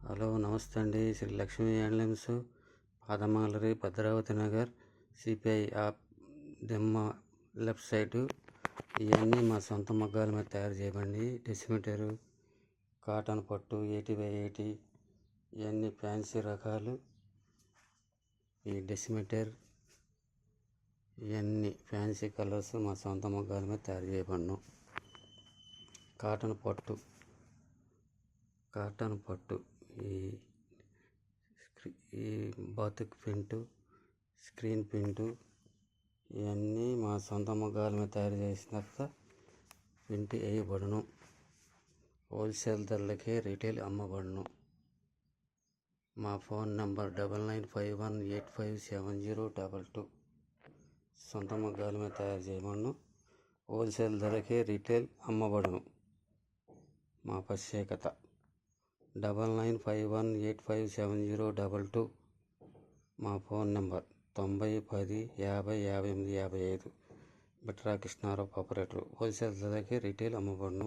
Hello నమస్తే అండి. Sri Lakshmi handlooms, పాదమంగళరి, భద్రావతి నగర్, సిపిఐ యాప్ దిమ్మ లెఫ్ట్ సైడు. ఇవన్నీ మా సొంత మగ్గాల మీద తయారు చేయబండి. డెసిమీటరు, కాటన్ పట్టు 80/80, ఇవన్నీ ఫ్యాన్సీ రకాలు. ఈ డెసిమీటర్ ఇవన్నీ ఫ్యాన్సీ కలర్స్ మా సొంత మగ్గాల మీద తయారు చేయబడినాం. కాటన్ పట్టు ఈ బాతిక్ ప్రింటు, స్క్రీన్ ప్రింటు, ఇవన్నీ మా సొంత మగ్గాల మీద తయారు చేసినాక ప్రింట్ వేయబడును. హోల్సేల్ ధరలకే రీటైల్ అమ్మబడును. మా ఫోన్ నంబర్ 9951857022. సొంత మగ్గాల మీద తయారు చేయబడును. హోల్సేల్ ధరకే రీటైల్ అమ్మబడును. మా ప్రత్యేకత 9951857022. మా phone number 9010505855. Bitra Krishnarao operator. Wholesale ధరకే రీటైల్ అమ్మబడును.